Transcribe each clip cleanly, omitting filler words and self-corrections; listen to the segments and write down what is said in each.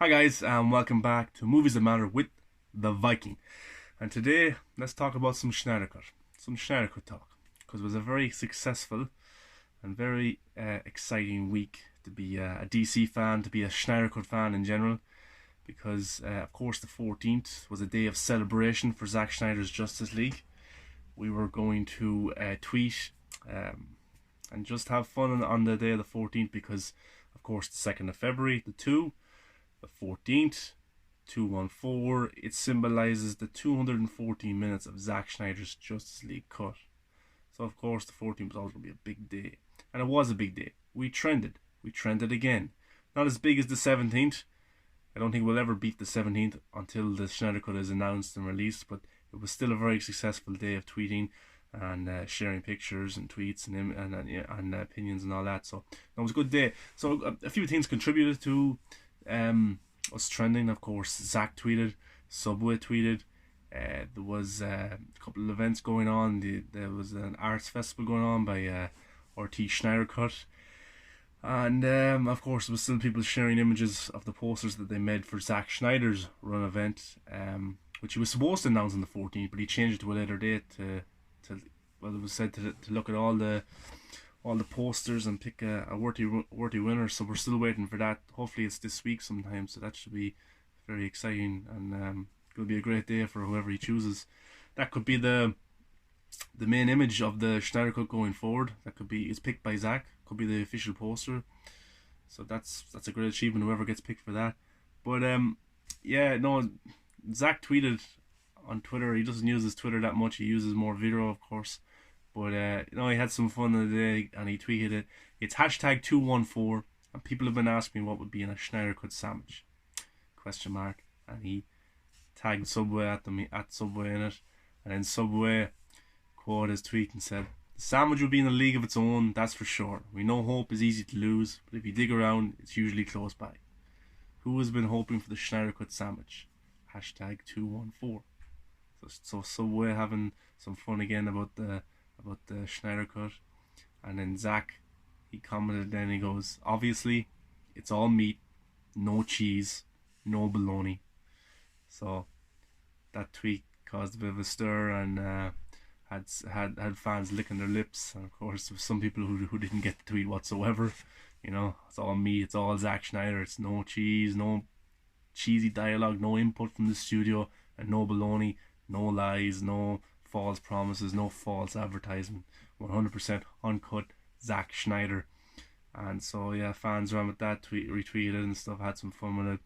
Hi guys, and welcome back to Movies That Matter with the Viking. And today, let's talk about some Snyder Cut talk, because it was a very successful and very exciting week to be a DC fan, to be a Snyder Cut fan in general, because of course the 14th was a day of celebration for Zack Snyder's Justice League. We were going to tweet and just have fun on the day of the 14th, because of course the 2nd of February, the 14th, 214, it symbolizes the 214 minutes of Zack Snyder's Justice League cut. So of course the 14th was always going to be a big day. And it was a big day. We trended again. Not as big as the 17th. I don't think we'll ever beat the 17th until the Snyder Cut is announced and released, but it was still a very successful day of tweeting and sharing pictures and tweets and opinions and all that. So it was a good day. So a few things contributed to us trending. Of course, Zach tweeted, Subway tweeted. There was a couple of events going on. There was an arts festival going on by RT Snyder Cut, and of course, there was still people sharing images of the posters that they made for Zack Snyder's run event, which he was supposed to announce on the 14th, but he changed it to a later date. Well, it was said to look at all the posters and pick a worthy winner. So we're still waiting for that. Hopefully it's this week sometime. So that should be very exciting, and it'll be a great day for whoever he chooses. That could be the main image of the Snyder Cut going forward. That could be, it's picked by Zach. Could be the official poster. So that's a great achievement, whoever gets picked for that. But yeah, no, Zach tweeted on Twitter. He doesn't use his Twitter that much. He uses more Vero, of course. But he had some fun the day, and he tweeted it. It's hashtag 214, and people have been asking me what would be in a Snyder Cut sandwich? Question mark. And he tagged Subway at Subway in it, and then Subway quoted his tweet and said, "The sandwich will be in a league of its own, that's for sure. We know hope is easy to lose, but if you dig around, it's usually close by. Who has been hoping for the Snyder Cut sandwich? Hashtag 214. So Subway having some fun again about the Snyder Cut. And then Zach, he commented then, he goes, obviously it's all meat, no cheese, no bologna. So that tweet caused a bit of a stir, and had fans licking their lips. And of course there were some people who didn't get the tweet whatsoever. It's all meat, it's all Zack Snyder, it's no cheese, no cheesy dialogue, no input from the studio, and no bologna, no lies, no false promises, no false advertisement. 100% uncut Zack Snyder. And so yeah, fans ran with that, retweeted and stuff, had some fun with it.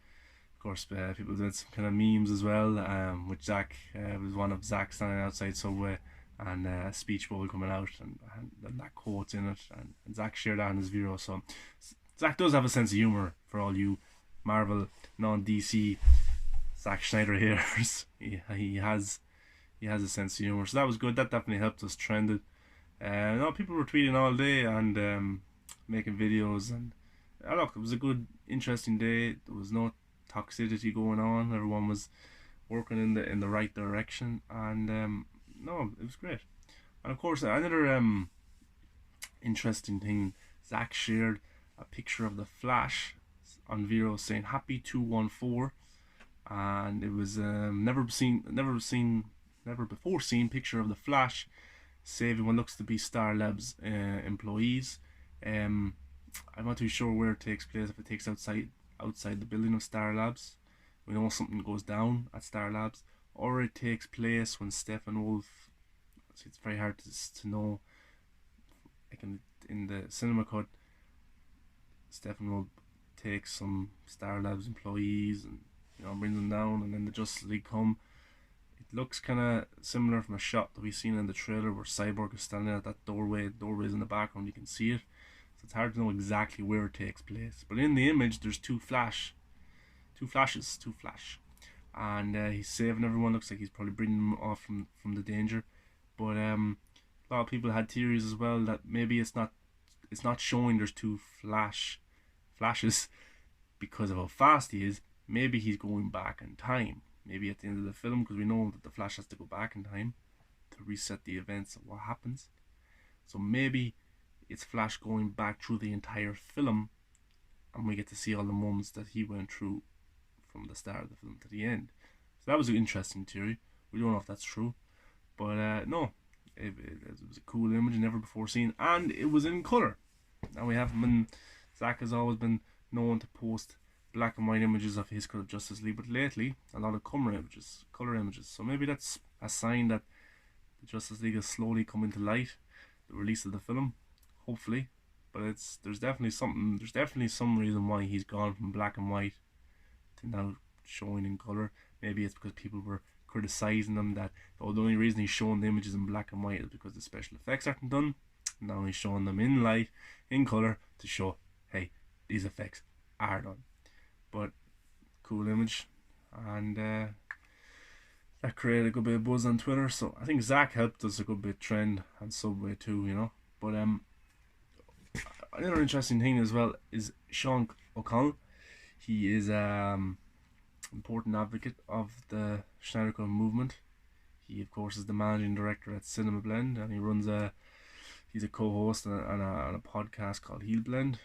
Of course, people did some kind of memes as well, which Zach was one of Zach standing outside Subway, and a speech bubble coming out, and that quote's in it, and Zach shared that in his video. So Zach does have a sense of humor, for all you Marvel non-DC Zack Snyder haters. He has a sense of humor, so that was good. That definitely helped us trend it. People were tweeting all day and making videos, and look, it was a good, interesting day. There was no toxicity going on. Everyone was working in the right direction, and no, it was great. And of course, another interesting thing, Zach shared a picture of the Flash on Vero saying "Happy 214," and it was never before seen picture of the Flash saving what looks to be Star Labs employees. I'm not too sure where it takes place, if it takes outside the building of Star Labs. We know something goes down at Star Labs, or it takes place when Steppenwolf. It's very hard to know. Like in the cinema cut, Steppenwolf takes some Star Labs employees and brings them down, and then the Justice League come. It looks kind of similar from a shot that we've seen in the trailer where Cyborg is standing at that doorway. The doorway's in the background, you can see it. So it's hard to know exactly where it takes place. But in the image, there's two Flash. And he's saving everyone. Looks like he's probably bringing them off from the danger. But a lot of people had theories as well that maybe it's not showing there's two flashes because of how fast he is. Maybe he's going back in time. Maybe at the end of the film, because we know that the Flash has to go back in time to reset the events of what happens. So maybe it's Flash going back through the entire film, and we get to see all the moments that he went through from the start of the film to the end. So that was an interesting theory. We don't know if that's true, but no, it was a cool image, never before seen, and it was in color. Now we haven't been. Zack has always been known to post black and white images of his cut of Justice League, but lately a lot of color images. So maybe that's a sign that the Justice League is slowly coming to light. The release of the film, hopefully, but there's definitely some reason why he's gone from black and white to now showing in color. Maybe it's because people were criticizing him that the only reason he's showing the images in black and white is because the special effects aren't done. Now he's showing them in light, in color, to show, hey, these effects are done. But cool image, and that created a good bit of buzz on Twitter. So I think Zack helped us a good bit trend on Subway too, you know. But another interesting thing as well is Sean O'Connell. He is important advocate of the Snyder Cut movement. He of course is the managing director at Cinema Blend, and he runs he's a co-host on a podcast called Heel Blend.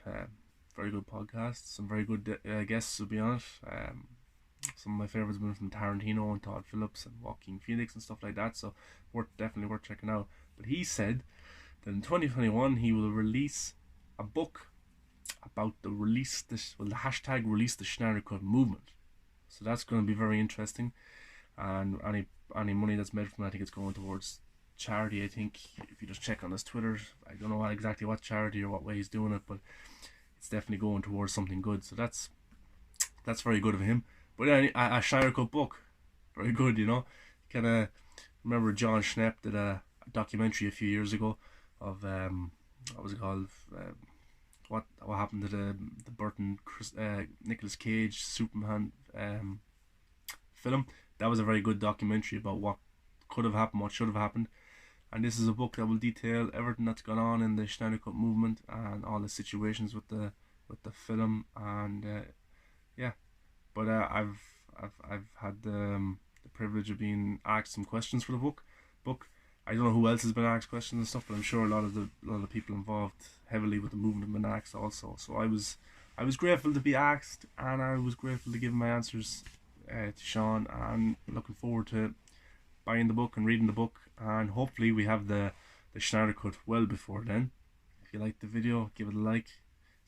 Very good podcast, some very good guests, to be honest. Some of my favorites have been from Tarantino and Todd Phillips and Joaquin Phoenix and stuff like that, so definitely worth checking out. But he said that in 2021 he will release a book about the hashtag release the Snyder Cut movement. So that's going to be very interesting, and any money that's made from that, I think it's going towards charity. I think if you just check on his Twitter, I don't know exactly what charity or what way he's doing it, but it's definitely going towards something good. So that's very good of him. But a Snyder Cut book, very good, you know. Kind of remember John Schnepp did a documentary a few years ago of what was it called? What happened to the Burton Nicolas Cage Superman film. That was a very good documentary about what could have happened, what should have happened. And this is a book that will detail everything that's gone on in the Snyder Cut movement and all the situations with the film, and yeah. But I've had the privilege of being asked some questions for the book. I don't know who else has been asked questions and stuff, but I'm sure a lot of the people involved heavily with the movement have been asked also. So I was grateful to be asked, and I was grateful to give my answers to Sean, and looking forward to buying the book and reading the book, and hopefully we have the Snyder Cut well before then. If you liked the video, give it a like,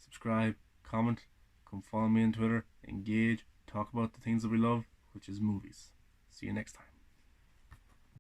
subscribe, comment, come follow me on Twitter, engage, talk about the things that we love, which is movies. See you next time.